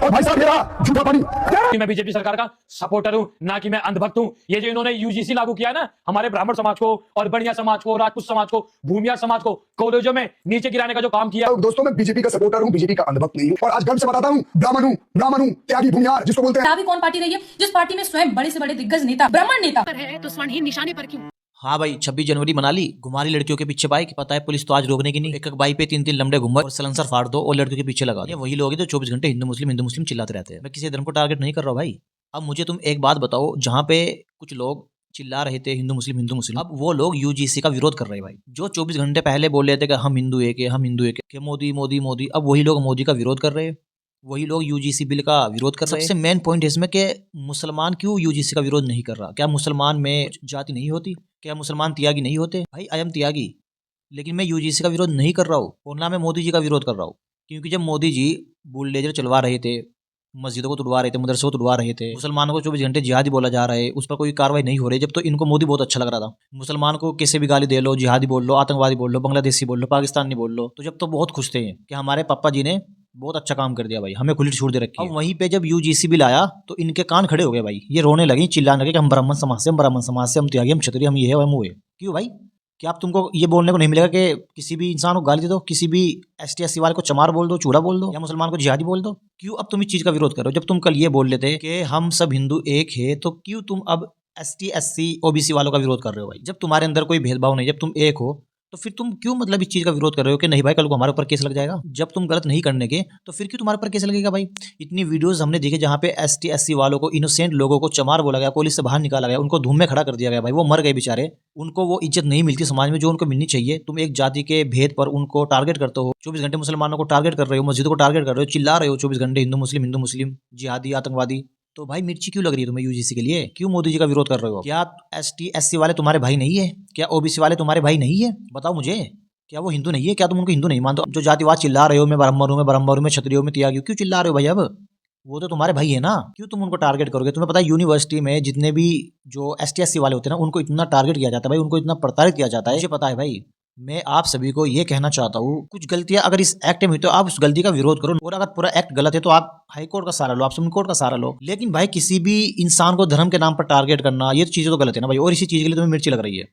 और भाई साहब मेरा झूठा पानी। मैं बीजेपी सरकार का सपोर्टर हूं, ना कि मैं अंधभक्त हूं। ये जो इन्होंने यूजीसी लागू किया है ना, हमारे ब्राह्मण समाज को और बनिया समाज को, राजपूत समाज को, भूमिया समाज को कॉलेजों में नीचे गिराने का जो काम किया। दोस्तों मैं बीजेपी का सपोर्टर हूं, बीजेपी का अंधभक्त नहीं हूं, और आज गर्व से बताता हूं ब्राह्मण हूं, त्यागी भूमियार जिसको बोलते हैं। अभी कौन पार्टी रही है जिस पार्टी में स्वयं बड़े से बड़े दिग्गज नेता ब्राह्मण नेता है तो स्वर्णहीन निशाने पर क्यों? हाँ भाई 26 जनवरी मना ली, घुमा ली लड़कियों के पीछे बाइक। पता है पुलिस तो आज रोकने की नहीं। एक एक बाइक पे 3-3 लंबे घुमर और सलेंसर फाड़ दो और लड़कियों के पीछे लगा दो। ये वही लोग हैं जो 24 घंटे हिंदू मुस्लिम चिल्लाते रहते हैं। मैं किसी धर्म को टारगेट नहीं कर रहा हूँ भाई। अब मुझे तुम एक बात बताओ, जहाँ पे कुछ लोग चिल्ला रहे थे हिंदू मुस्लिम, अब वो लोग यूजीसी का विरोध कर रहे हैं भाई। जो 24 घंटे पहले बोल रहे थे कि हम हिंदू एक है, मोदी, अब वही लोग मोदी का विरोध कर रहे हैं। वही लोग यूजीसी बिल का विरोध कर रहे हैं। सबसे मेन पॉइंट है इसमें कि मुसलमान क्यों यूजीसी का विरोध नहीं कर रहा? क्या मुसलमान में जाति नहीं होती? क्या मुसलमान त्यागी नहीं होते? भाई आई एम त्यागी, लेकिन मैं यूजीसी का विरोध नहीं कर रहा हूँ, और ना मैं मोदी जी का विरोध कर रहा हूँ। क्योंकि जब मोदी जी बुलडोजर चलवा रहे थे, मस्जिदों को तुड़वा रहे थे, मदरसों को तुड़वा रहे थे, मुसलमानों को 24 घंटे जिहादी बोला जा रहा है, उस पर कोई कार्रवाई नहीं हो रही, जब तो इनको मोदी बहुत अच्छा लग रहा था। मुसलमान को कैसे भी गाली दे लो, जिहादी बोल लो, आतंकवादी बोल लो, बांग्लादेशी बोल लो, पाकिस्तानी बोल लो, तो जब तो बहुत खुश थे कि हमारे पापा जी ने बहुत अच्छा काम कर दिया भाई, हमें खुली छूट दे रखी है। अब वहीं पे जब यूजीसी बिल आया तो इनके कान खड़े हो गए भाई। ये रोने लगे, चिल्लाने लगे कि हम ब्राह्मण समाज से, हम त्यागी, हम क्षत्रिय, हम ये है, हम वो है। क्यों भाई? क्या आप तुमको ये बोलने को नहीं मिलेगा कि किसी भी इंसान को गाली दे दो, किसी भी एसटी एससी वाले को चमार बोल दो, चूड़ा बोल दो, या मुसलमान को जिहादी बोल दो? क्यों अब तुम इस चीज का विरोध करो? जब तुम कल ये बोल लेते कि हम सब हिंदू एक है, तो क्यों तुम अब एसटी एससी ओबीसी वालों का विरोध कर रहे हो भाई? जब तुम्हारे अंदर कोई भेदभाव नहीं, जब तुम एक हो, तो फिर तुम क्यों मतलब इस चीज का विरोध कर रहे हो कि नहीं भाई कल को हमारे ऊपर केस लग जाएगा? जब तुम गलत नहीं करने के, तो फिर क्यों तुम्हारे ऊपर केस लगेगा भाई? इतनी वीडियोस हमने देखे जहाँ पे एसटी एससी वालों को, इनोसेंट लोगों को चमार बोला गया, पुलिस से बाहर निकाला गया, उनको धूम में खड़ा कर दिया गया भाई। वो मर गए बेचारे, उनको वो इज्जत नहीं मिलती समाज में जो उनको मिलनी चाहिए। तुम एक जाति के भेद पर उनको टारगेट करते हो, 24 घंटे मुसलमानों को टारगेट कर रहे हो, मस्जिदों को टारगेट कर रहे हो, चिल्ला रहे हो 24 घंटे हिंदू मुस्लिम, जिहादी, आतंकवादी। तो भाई मिर्ची क्यों लग रही है तुम्हें यूजीसी के लिए? क्यों मोदी जी का विरोध कर रहे हो? क्या एसटी एससी वाले तुम्हारे भाई नहीं है? क्या ओबीसी वाले तुम्हारे भाई नहीं है? बताओ मुझे, क्या वो हिंदू नहीं है? क्या तुम उनको हिंदू नहीं मानते? जो जातिवाद चिल्ला रहे हो, मैं ब्राह्मण हूं, मैं क्षत्रिय हूं, मैं त्यागी हूं, क्यों चिल्ला रहे हो भाई? अब वो तो तुम्हारे भाई है ना, क्यों तुम उनको टारगेट करोगे? तुम्हें पता है यूनिवर्सिटी में जितने भी जो एसटी एससी वाले होते हैं ना, उनको इतना टारगेट किया जाता है भाई, उनको इतना प्रताड़ित किया जाता है। मुझे पता है भाई। मैं आप सभी को ये कहना चाहता हूँ, कुछ गलतियां अगर इस एक्ट में हुई तो आप उस गलती का विरोध करो, और अगर पूरा एक्ट गलत है तो आप हाई कोर्ट का सहारा लो, आप सुप्रीम कोर्ट का सहारा लो। लेकिन भाई किसी भी इंसान को धर्म के नाम पर टारगेट करना, ये चीजें तो गलत है ना भाई। और इसी चीज के लिए तुम्हें मिर्ची लग रही है।